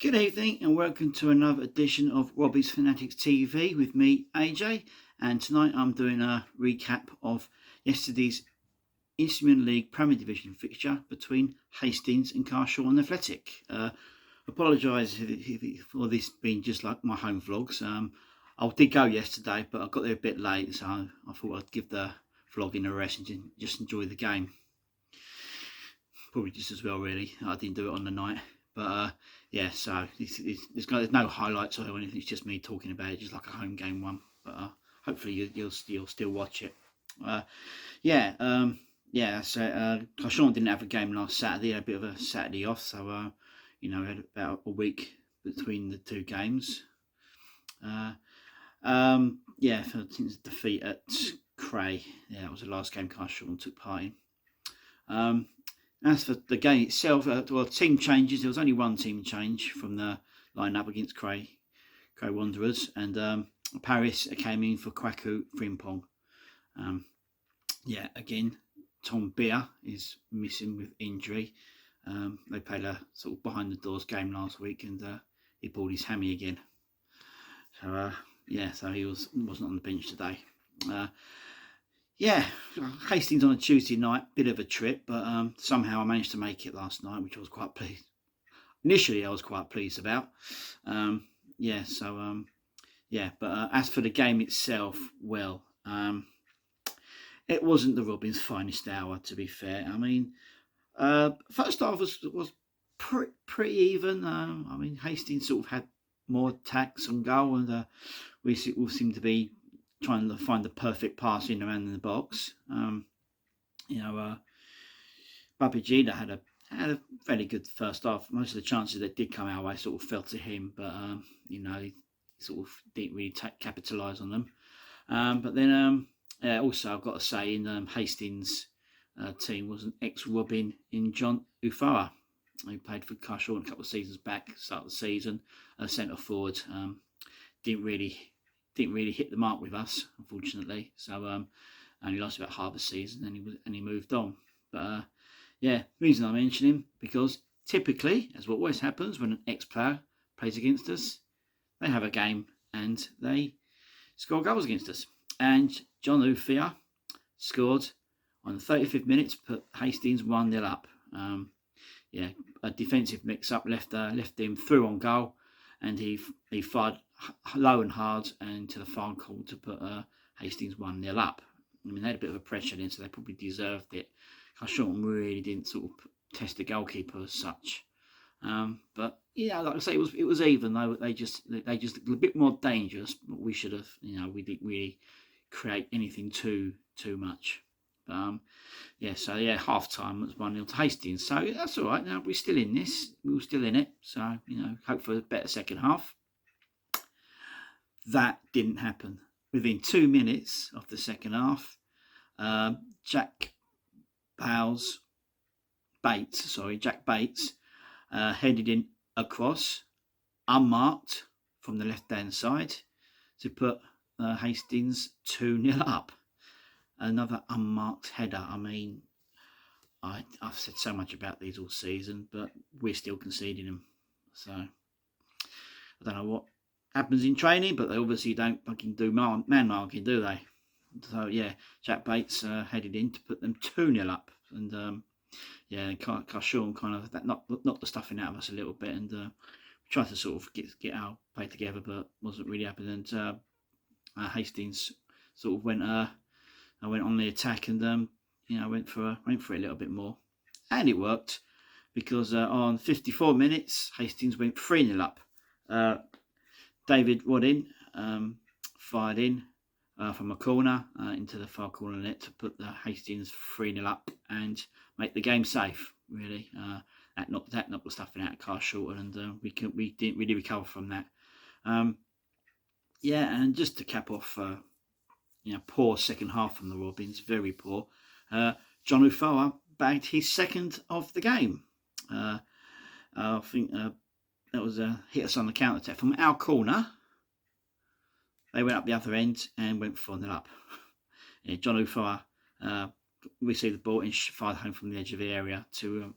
Good evening and welcome to another edition of Robbie's Fanatics TV with me, AJ. And tonight I'm doing a recap of yesterday's Isthmian League Premier Division fixture between Hastings and Carshalton Athletic. Apologise for this being just like my home vlogs. I did go yesterday, but I got there a bit late, so I thought I'd give the vlogging a rest and just enjoy the game. Probably just as well, really. I didn't do it on the night. But yeah, so there's no highlights or anything. It's just me talking about it, just like a home game one. But hopefully you'll still watch it. So Carshalton didn't have a game last Saturday. Had a bit of a Saturday off, so we had about a week between the two games. Since the defeat at Cray, that was the last game Carshalton took part in. As for the game itself, team changes. There was only one team change from the line-up against Cray Wanderers, and Paris came in for Kwaku Frimpong. Again, Tom Beer is missing with injury. They played a sort of behind-the-doors game last week, and he pulled his hammy again. So he wasn't on the bench today. Hastings on a Tuesday night, bit of a trip, but somehow I managed to make it last night, which I was quite pleased. Initially, I was quite pleased about. But as for the game itself, it wasn't the Robins' finest hour, to be fair. I mean, first half was pretty even. Hastings sort of had more attacks on goal, and we all seemed to be trying to find the perfect pass in around in the box. Babajida had a fairly good first half. Most of the chances that did come our way sort of fell to him, but he sort of didn't really capitalise on them. Also I've got to say, in Hastings' team was an ex-Robin in John Ufara, who played for Carshalton a couple of seasons back, start of the season, centre forward. Didn't really hit the mark with us, unfortunately. So only lasted about half a season, and he moved on. But the reason I mention him, because typically, as what always happens when an ex-player plays against us, they have a game and they score goals against us. And John Ufia scored on the 35th minute to put Hastings 1-0 up. A defensive mix-up left him through on goal, and he fired low and hard and to the far corner to put Hastings 1-0 up. I mean, they had a bit of a pressure then, so they probably deserved it. Carshalton really didn't sort of test the goalkeeper as such. Like I say, it was even though they just a bit more dangerous. But we should have, we didn't really create anything too much. Half time was 1-0 to Hastings. So that's all right. Now we're still in this. We were still in it. So hope for a better second half. That didn't happen. Within 2 minutes of the second half, Jack Bates headed in across, unmarked, from the left-hand side to put Hastings 2-0 up. Another unmarked header. I mean, I've said so much about these all season, but we're still conceding them. So I don't know what happens in training, but they obviously don't fucking do man marking, do they? So Jack Bates headed in to put them 2-0 up, and Carshalton kind of that knocked the stuffing out of us a little bit, and tried to sort of get our play together, but wasn't really happening. And Hastings sort of went on the attack, and went for it a little bit more, and it worked, because on 54 minutes Hastings went 3-0 up. David Rodin fired in from a corner into the far corner net to put the Hastings 3-0 up and make the game safe. Really, that knocked the stuffing out of Carshalton, and we didn't really recover from that. And just to cap off, poor second half from the Robins, very poor. John Ufoa bagged his second of the game. I think that was hit us on the counter attack from our corner. They went up the other end and went 4-0 up. John Ufoa received the ball and fired home from the edge of the area to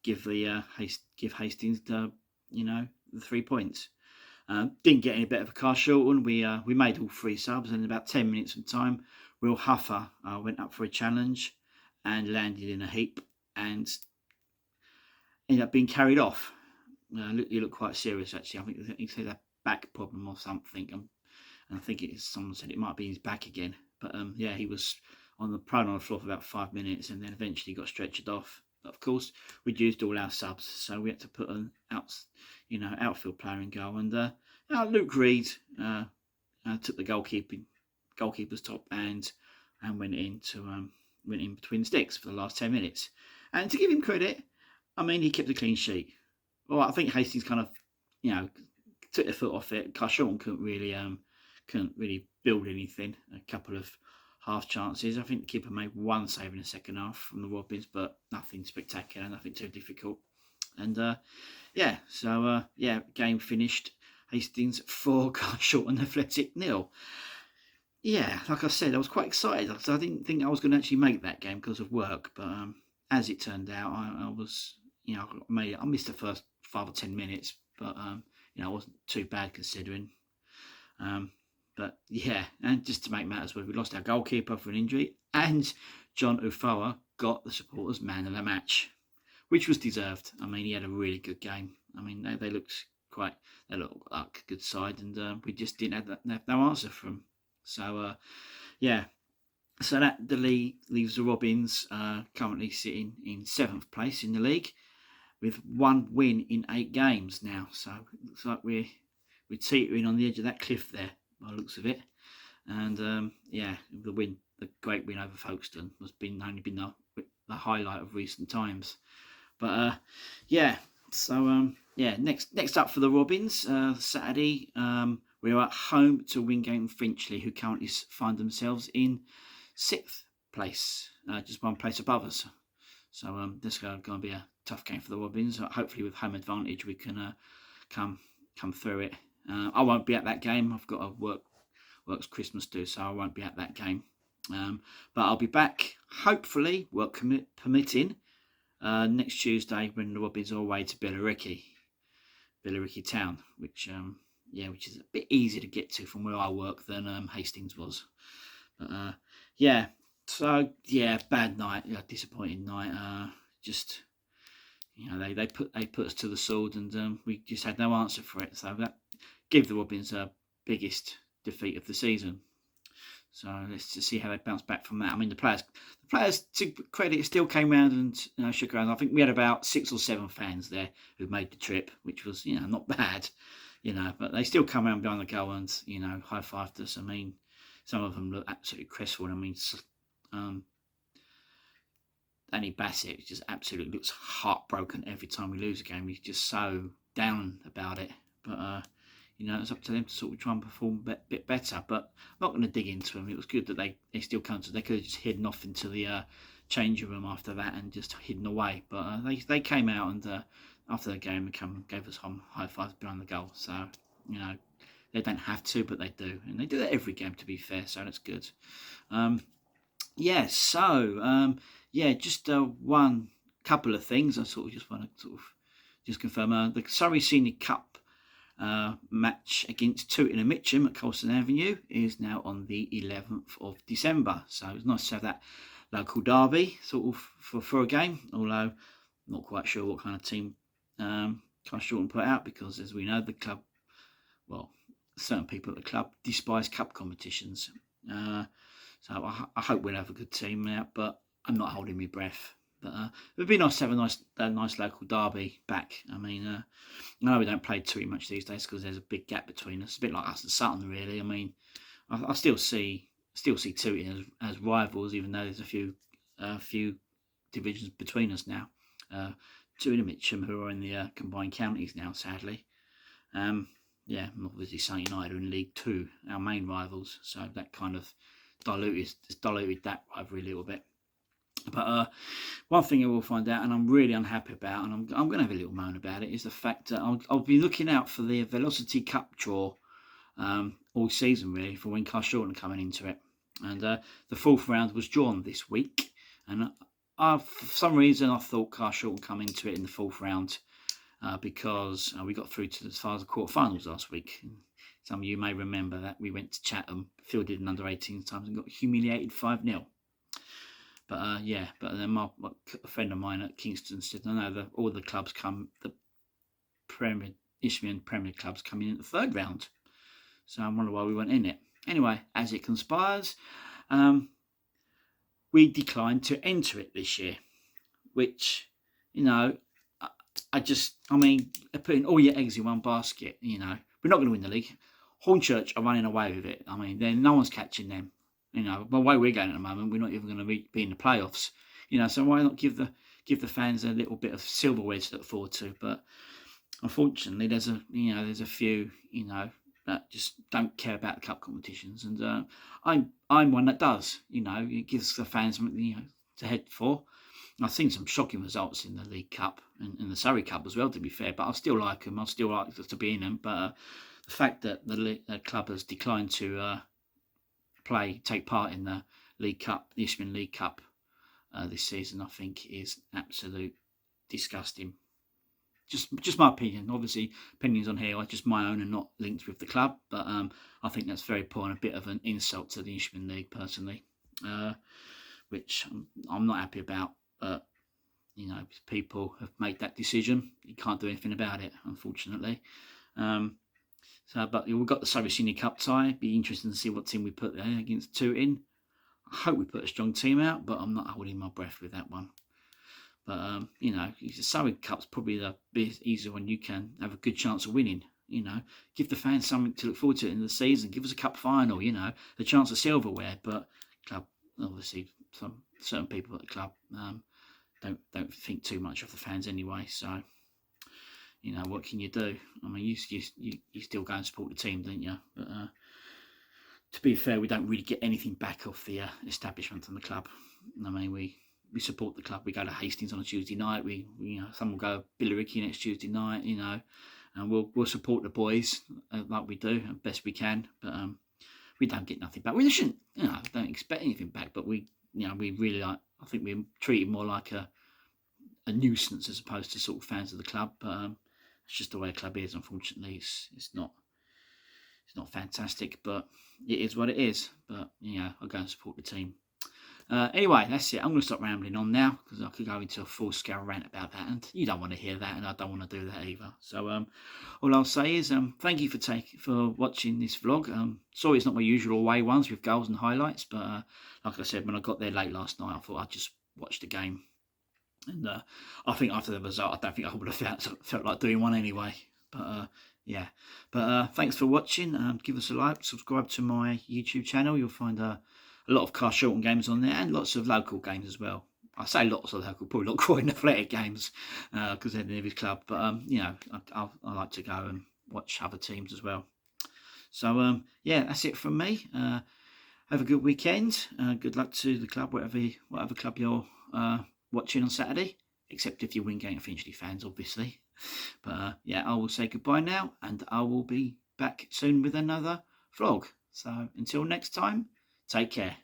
give Hastings the the 3 points. Didn't get any better for Carshalton. We made all 3 subs, and in about 10 minutes of time, Will Huffer went up for a challenge and landed in a heap and ended up being carried off. He looked quite serious, actually. I think he said a back problem or something. And I think someone said it might be his back again. But yeah, he was prone on the floor for about 5 minutes and then eventually got stretchered off. But of course, we'd used all our subs, so we had to put an outfield player in goal. And Luke Reed took the goalkeeper's top and went in between the sticks for the last 10 minutes. And to give him credit, I mean, he kept a clean sheet. Well, I think Hastings kind of, took their foot off it. Carshalton couldn't really build anything. A couple of half chances. I think the keeper made 1 save in the second half from the Robins, but nothing spectacular, nothing too difficult. And game finished. Hastings 4, Carshalton Athletic 0. Yeah, like I said, I was quite excited because I didn't think I was going to actually make that game because of work. But as it turned out, I was, I missed the first 5 or 10 minutes, but it wasn't too bad considering. But yeah, and just to make matters worse, we lost our goalkeeper for an injury, and John Ufoa got the supporters' man of the match, which was deserved. I mean, he had a really good game. I mean, they looked like a good side, and we just didn't have no answer for them. So so that leaves the Robins currently sitting in 7th place in the league with 1 win in 8 games now. So it looks like we're teetering on the edge of that cliff there, by the looks of it. And the great win over Folkestone has only been the highlight of recent times. But next up for the Robins, Saturday, we're at home to Wingate and Finchley, who currently find themselves in 6th place, just 1 place above us. So this is going to be a tough game for the Robins. Hopefully with home advantage we can come through it. I won't be at that game. I've got a works Christmas do, so I won't be at that game. But I'll be back, hopefully, work permitting, next Tuesday when the Robins are away to Billericay town, which is a bit easier to get to from where I work than Hastings was. But bad night, disappointing night. They put us to the sword, and we just had no answer for it. So that gave the Robins a biggest defeat of the season. So let's just see how they bounce back from that. I mean, the players to credit still came round and shook around. I think we had about 6 or 7 fans there who made the trip, which was not bad, but they still come around behind the goal and high-fived us. I mean, some of them look absolutely crestfallen. I mean, Danny Bassett just absolutely looks heartbroken every time we lose a game. He's just so down about it. But it's up to them to sort of try and perform a bit better. But I'm not going to dig into them. It was good that they still come to. They could have just hidden off into the changing room after that and just hidden away. But they came out and after the game gave us high fives behind the goal. So they don't have to, but they do, and they do that every game. To be fair, so that's good. Just one couple of things I just want to confirm. The Surrey Senior Cup match against Tooting and Mitcham at Colston Avenue is now on the 11th of December. So it's nice to have that local derby for a game, although I'm not quite sure what kind of team Carshalton put out, because as we know, the club, certain people at the club despise cup competitions. So I hope we'll have a good team out, but I'm not holding my breath. But it would be nice to have a nice local derby back. I mean, I know we don't play too much these days because there's a big gap between us. A bit like us and Sutton, really. I mean, I still see Tooting as rivals, even though there's a few divisions between us now. Tooting and Mitcham, who are in the combined counties now, sadly. Obviously St United are in League 2, our main rivals. So that kind of diluted that rivalry a little bit. But one thing I will find out, and I'm really unhappy about, and I'm going to have a little moan about it, is the fact that I'll be looking out for the Velocity Cup draw all season, really, for when Carshalton are coming into it. And the 4th round was drawn this week, and for some reason I thought Carshalton come into it in the 4th round. because we got through to as far as the quarterfinals last week. Some of you may remember that we went to Chatham, fielded an under 18 times, and got humiliated 5-0. But but then a friend of mine at Kingston said, no, all the clubs the Isthmian Premier clubs come in the third round. So I wonder why we weren't in it. Anyway, as it conspires, we declined to enter it this year, which, putting all your eggs in one basket, we're not going to win the league. Hornchurch are running away with it. Then no one's catching them. The way we're going at the moment, we're not even going to be in the playoffs. So why not give the fans a little bit of silverware to look forward to? But unfortunately, there's a few, that just don't care about the cup competitions, and I'm one that does. It gives the fans something to head for. I've seen some shocking results in the League Cup and in the Surrey Cup as well, to be fair, but I still like them. I still like to be in them. But the fact that the club has declined to take part in the League Cup, the Isthmian League Cup this season, I think is absolute disgusting. Just my opinion. Obviously, opinions on here are just my own and not linked with the club. But I think that's very poor and a bit of an insult to the Isthmian League, personally, which I'm not happy about. But people have made that decision. You can't do anything about it, unfortunately. But we've got the Surrey Senior Cup tie. Be interesting to see what team we put there against Tooting. I hope we put a strong team out, but I'm not holding my breath with that one. But the Surrey Cup's probably the easier one you can have a good chance of winning. Give the fans something to look forward to in the season. Give us a cup final. The chance of silverware. But club, obviously, some certain people at the club don't think too much of the fans anyway. So what can you do? You still go and support the team, don't you? But to be fair, we don't really get anything back off the establishment and the club. We support the club. We go to Hastings on a Tuesday night. We some will go Billericay next Tuesday night. And we'll support the boys like we do, as best we can. But we don't get nothing back. We shouldn't. Don't expect anything back. But we really like. I think we're treated more like a nuisance as opposed to sort of fans of the club. But it's just the way a club is. Unfortunately, it's not fantastic, but it is what it is. But I'll go and support the team. Anyway, that's it. I'm going to stop rambling on now because I could go into a full-scale rant about that, and you don't want to hear that, and I don't want to do that either. So all I'll say is thank you for watching this vlog. Sorry it's not my usual way ones with goals and highlights, but like I said, when I got there late last night, I thought I'd just watch the game. And I think after the result, I don't think I would have felt like doing one anyway. But thanks for watching. Give us a like, subscribe to my YouTube channel. You'll find a lot of Carshalton games on there and lots of local games as well. I say lots of local, probably not Croydon Athletic games because they're the nearest club. But I like to go and watch other teams as well. So that's it from me. Have a good weekend. Good luck to the club, whatever club you're watching on Saturday, except if you win Wingate and Finchley fans, obviously. But I will say goodbye now, and I will be back soon with another vlog. So until next time, take care.